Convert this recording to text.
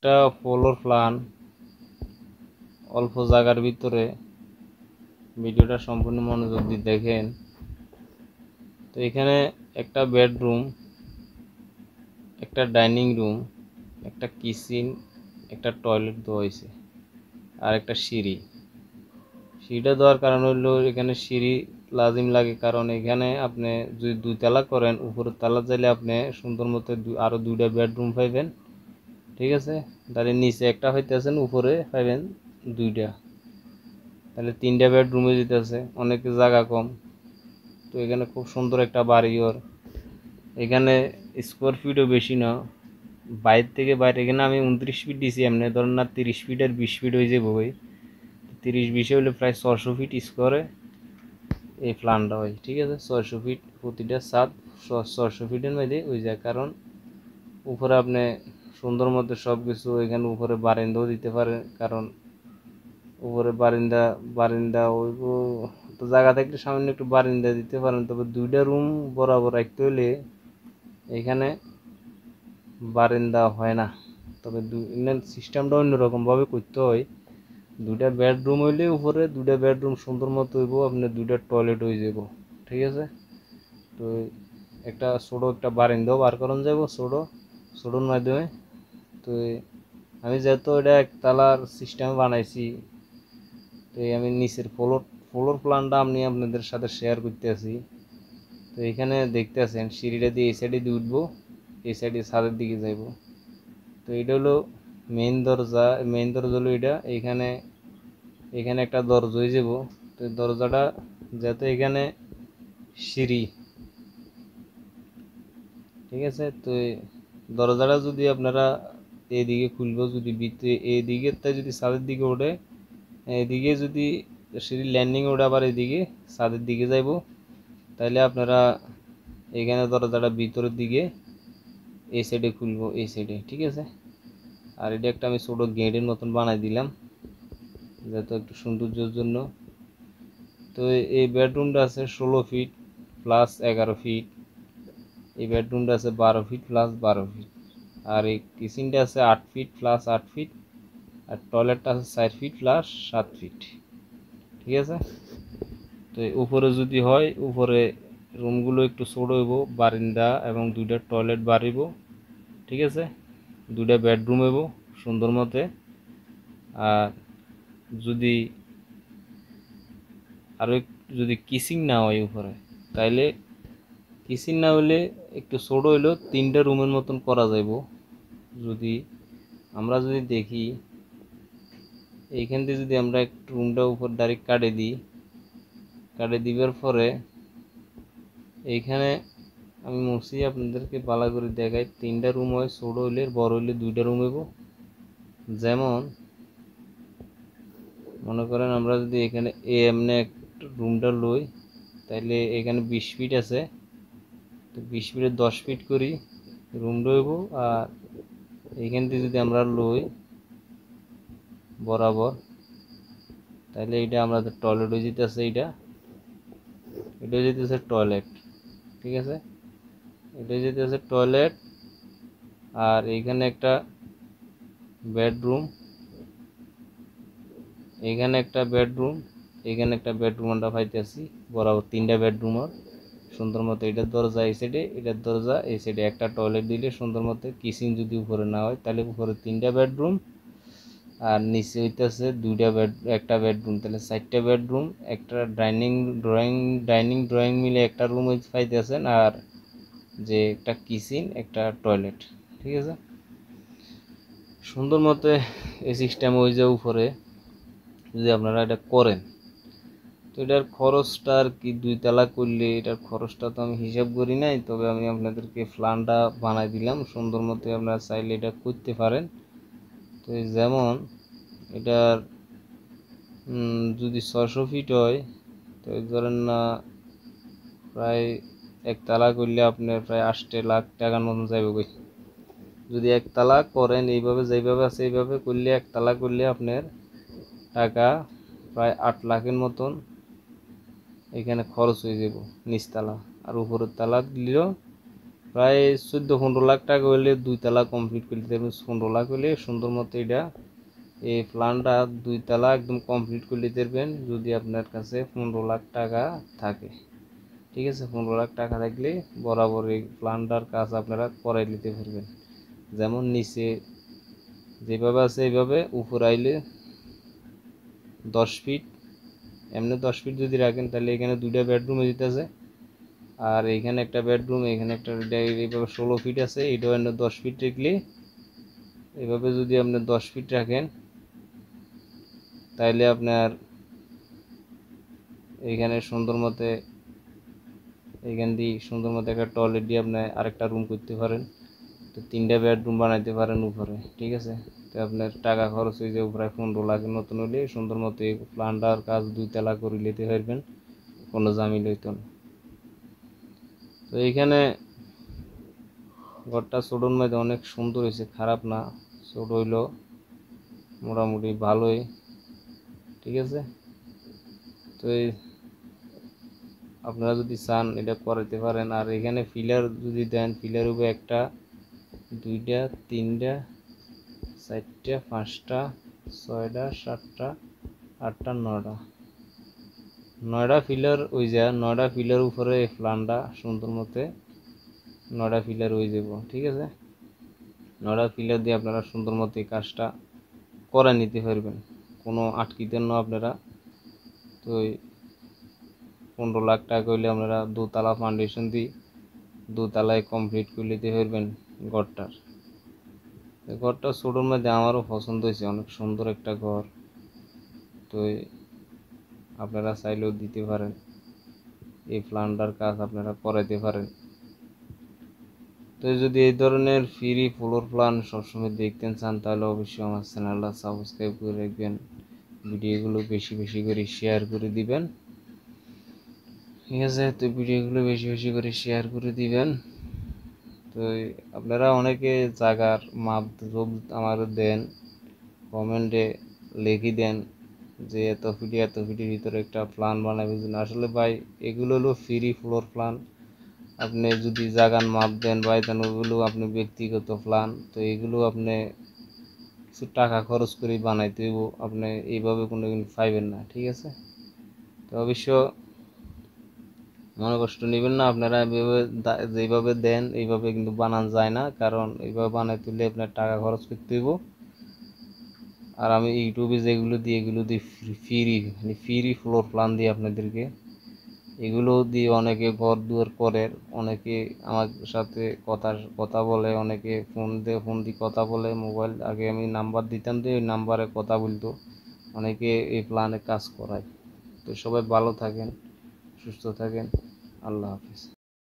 একটা floor plan অল্প জায়গার ভিতরে। ভিডিওটা সম্পূর্ণ মনোযোগ দিয়ে দেখেন। তো এখানে একটা বেডরুম, একটা ডাইনিং রুম, একটা কিচেন, একটা টয়লেট দেওয়া হয়েছে আর একটা সিঁড়িটা দেওয়ার কারণ হলো এখানে সিঁড়ি লাজিম লাগে, কারণ এখানে আপনি যদি দুই তালা করেন, উপরের তালা চাইলে আপনি সুন্দর মতো আরও দুইটা বেডরুম পাইবেন। ঠিক আছে, তাহলে নিচে একটা হইতেছেন, উপরে পাইবেন দুইটা, তাহলে তিনটা বেডরুমে যেতেছে, অনেক জায়গা কম। তো এখানে খুব সুন্দর একটা বাড়ি ওর। এখানে স্কোয়ার ফিটও বেশি না, বাইরে থেকে বাইরে। এখানে আমি 29 ফিট দিছি, এমনি ধরেন না 30 ফিট আর 20 ফিট হয়ে যাবো ভাই। 30-20 হলে প্রায় 600 ফিট স্কোয়ারে এই প্ল্যানটা হয়। ঠিক আছে, 600 ফিট প্রতিটা ছাদ, 600 ফিটের মধ্যে ওই যায়। কারণ উপরে আপনি সুন্দর মতো সব কিছু, এখানে উপরে বারান্দাও দিতে পারেন, কারণ উপরে বারিন্দা বারিন্দা ওই তো জায়গা থাকলে সামান্য একটু বারিন্দা দিতে পারেন। তবে দুইটা রুম বরাবর রাখতে হলে এখানে বারিন্দা হয় না। তবে সিস্টেমটা অন্যরকমভাবে করতে হয়। দুইটা বেডরুম হইলে উপরে দুইটা বেডরুম সুন্দর মতো হইব, আপনার দুইটা টয়লেট হয়ে যাব। ঠিক আছে, তো একটা ছোটো একটা বারিন্দাও বার করান যাব ছোটোর মাধ্যমে। তো আমি যেহেতু এটা একতলার সিস্টেম বানাইছি, তো আমি নিচের ফ্লোর প্ল্যানটা আমি আপনাদের সাথে শেয়ার করতে আছি। তো এখানে দেখতে আছেন সিঁড়িটা দিয়ে এই সাইডে দিয়ে উঠবো, এই সাইডে ছাদের দিকে যাইব। তো এটা হলো মেইন দরজা হলো এটা। এখানে এখানে একটা দরজা হয়ে যাব। তো দরজাটা যাতে এখানে সিঁড়ি, ঠিক আছে। তো দরজাটা যদি আপনারা এদিকে খুলবো, যদি ভিতরে এদিকে তাই যদি ছাদের দিকে ওঠে, এদিকে যদি সিঁড়ি ল্যান্ডিং ওঠে আবার এদিকে ছাদের দিকে যাইব, তাহলে আপনারা এখানে দরজাটা ভিতরের দিকে এই সাইডে খুলবো, এই সাইডে। ঠিক আছে, আর এটা একটা আমি ছোটো গেটের মতন বানাই দিলাম যাতে একটু সৌন্দর্যের জন্য। তো এই বেডরুমটা আছে 16 ফিট প্লাস 11 ফিট, এই বেডরুমটা আছে 12 ফিট প্লাস 12 ফিট, আর এই কিচেনটা আছে 8 ফিট প্লাস 8 ফিট, আর টয়লেটটা আছে 4 ফিট প্লাস 7 ফিট। ঠিক আছে, তো উপরে যদি হয়, উপরে রুমগুলো একটু ছোটো হইব, বারিন্দা এবং দুইটা টয়লেট বাড়িব। ঠিক আছে, দুইটা বেডরুম হইব সুন্দর মতে। আর যদি আরও যদি কিচিং না হয় উপরে, তাইলে কিচিং না হলে একটু ছোটো হইলেও তিনটা রুমের মতন করা যাইব। যদি আমরা যদি দেখি এইখান থেকে যদি আমরা একটু রুমটা উপর ডাইরেক্ট কাটে দিবার পরে এইখানে আমি মুছি আপনাদেরকে ভালো করে দেখাই। তিনটা রুম হয়, ছোট হইলে বড় হইলে দুইটা রুম হইব। যেমন মনে করেন আমরা যদি এখানে এমনি একটা রুমটা লই, তাইলে এখানে 20 ফিট আছে, তো 20 ফিটে 10 ফিট করি রুমটা হইব। আর এইখান থেকে যদি আমরা লই বরাবর, তাহলে এইটা আমাদের টয়লেট হয়ে যেতেছে। এটা হয়ে যেতেছে টয়লেট। ঠিক আছে, এটা হয়ে যেতেছে টয়লেট। আর এইখানে একটা বেডরুম, এখানে একটা বেডরুম, এখানে একটা বেডরুম আমরা পাইতেছি বরাবর তিনটা বেডরুম। আর সুন্দর মতো এটার দরজা এই সাইডে, এটার দরজা এই সাইডে, একটা টয়লেট দিলে সুন্দর মতো। কিচেন যদি উপরে না হয়, তাহলে উপরে তিনটা বেডরুম আর নিচে হইতেছে একটা বেডরুম, তাহলে 4টা বেডরুম, একটা ডাইনিং ড্রয়িং মিলে একটা রুম পাইতেছেন। আর যে একটা কিচেন, একটা টয়লেট। ঠিক আছে, সুন্দর মতো এই সিস্টেম হয়ে যায় উপরে যদি আপনারা এটা করেন। তো এটার খরচটা আর কি, 2 তালা করলে এটার খরচটা তো আমি হিসাব করি নাই, তবে আমি আপনাদেরকে প্ল্যানটা বানাই দিলাম সুন্দর মতো। আপনারা চাইলে এটা করতে পারেন। তো যেমন এটার যদি 600 ফিট হয়, তো ধরেন না প্রায় একতলা করলে আপনার প্রায় 8 লাখ টাকার মতন যাবে। যদি একতলা করেন এইভাবে, যেইভাবে আছে এইভাবে করলে, একতলা করলে আপনার টাকা প্রায় 8 লাখের মতন এখানে খরচ হয়ে যাব নিচতলা। আর উপরের তালা দিলেও প্রায় 14-15 লাখ টাকা হইলে 2 তলা কমপ্লিট করে দিতে পারবেন। 15 লাখ হইলে সুন্দর মতো এটা এই প্ল্যানটা 2 তলা একদম কমপ্লিট করে দিতে পারবেন যদি আপনার কাছে 15 লাখ টাকা থাকে। ঠিক আছে, 15 লাখ টাকা থাকলে বরাবর এই প্ল্যানটার কাজ আপনারা করাই নিতে পারবেন। যেমন নিচে যেভাবে আছে এইভাবে, উপর আইলে 10 ফিট, এমনি 10 ফিট যদি রাখেন তাহলে এখানে 2টা বেডরুম দিতেছে, আর এইখানে একটা বেডরুম, এখানে একটা, এইভাবে 16 ফিট আছে। এটাও 10 ফিট রাখলে, এভাবে যদি আপনি 10 ফিট রাখেন তাইলে আপনার এইখানে সুন্দর মতে, এইখান দিয়ে সুন্দর মতো একটা টয়লেট দিয়ে আপনি আরেকটা রুম করতে পারেন। তো 3টা বেডরুম বানাইতে পারেন উপরে। ঠিক আছে, তো আপনার টাকা খরচ হয়ে যাবে প্রায় 15 লাখ। নতুন হলে সুন্দর মতো এই প্ল্যানটার কাজ 2 তলা করে নিতে পারবেন, কোনো ঝামেলা হইতো না। তো এইখানে ঘরটা ছোটোর মধ্যে অনেক সুন্দর হয়েছে, খারাপ না, ছোট হইলো মোটামুটি ভালোই। ঠিক আছে, তো এই আপনারা যদি চান এটা করাতে পারেন। আর এখানে পিলার যদি দেন, পিলার উপরে 1টা 2টা 3টা 4টা 5টা 6টা 7টা 8টা 9টা পিলার ওই যা 9টা পিলার উপরে এই প্ল্যানটা সুন্দর মতে 9টা পিলার হয়ে যাব। ঠিক আছে, 9টা পিলার দিয়ে আপনারা সুন্দর মতো এই কাজটা করে নিতে পারবেন, কোনো আটকিতেন না আপনারা। তো 15 লাখ টাকা হইলে আপনারা 2 তলা ফাউন্ডেশন দিয়ে 2 তলায় কমপ্লিট করে নিতে পারবেন ঘরটার। ঘরটা ছোটোর মধ্যে আমারও পছন্দ হয়েছে, অনেক সুন্দর একটা ঘর। তো আপনারা চাইলেও দিতে পারেন, এই প্ল্যানটার কাজ আপনারা করাইতে পারেন। তো যদি এই ধরনের ফ্রি ফ্লোর প্ল্যান সবসময় দেখতে চান তাহলে অবশ্যই আমার চ্যানেলটা সাবস্ক্রাইব করে রাখবেন, ভিডিওগুলো বেশি বেশি করে শেয়ার করে দিবেন। ঠিক আছে, তো ভিডিওগুলো বেশি বেশি করে শেয়ার করে দিবেন। তো আপনারা অনেকে জায়গার মাপ আমার দেন, কমেন্টে লিখে দেন যে এত ফিটের ভিতরে একটা প্ল্যান বানাবে। আসলে ভাই এগুলো হলো ফ্রি ফ্লোর প্ল্যান। আপনি যদি জায়গার মাপ দেন ভাই, তাহলে ওগুলো আপনি ব্যক্তিগত প্ল্যান। তো এগুলো আপনি কিছু টাকা খরচ করে বানাইতে হইব, আপনি এইভাবে কোনো পাইবেন না। ঠিক আছে, তো অবশ্য মনে কষ্ট নেবেন না, আপনারা যেভাবে দেন এইভাবে কিন্তু বানানো যায় না, কারণ এইভাবে বানাইতে হলে আপনার টাকা খরচ করতে হইব। আর আমি ইউটিউবে যেগুলো দিই এগুলো দিয়ে ফ্রি ফ্লোর প্ল্যান দিই আপনাদেরকে। এগুলো দিয়ে অনেকে ঘর দুয়ার করে, অনেকে আমার সাথে কথা বলে, অনেকে ফোন দিয়ে কথা বলে। মোবাইল আগে আমি নাম্বার দিতাম, দিয়ে ওই নাম্বারে কথা বলতো, অনেকে এই প্ল্যানে কাজ করায়। তো সবাই ভালো থাকেন, সুস্থ থাকেন, আল্লাহ হাফিজ।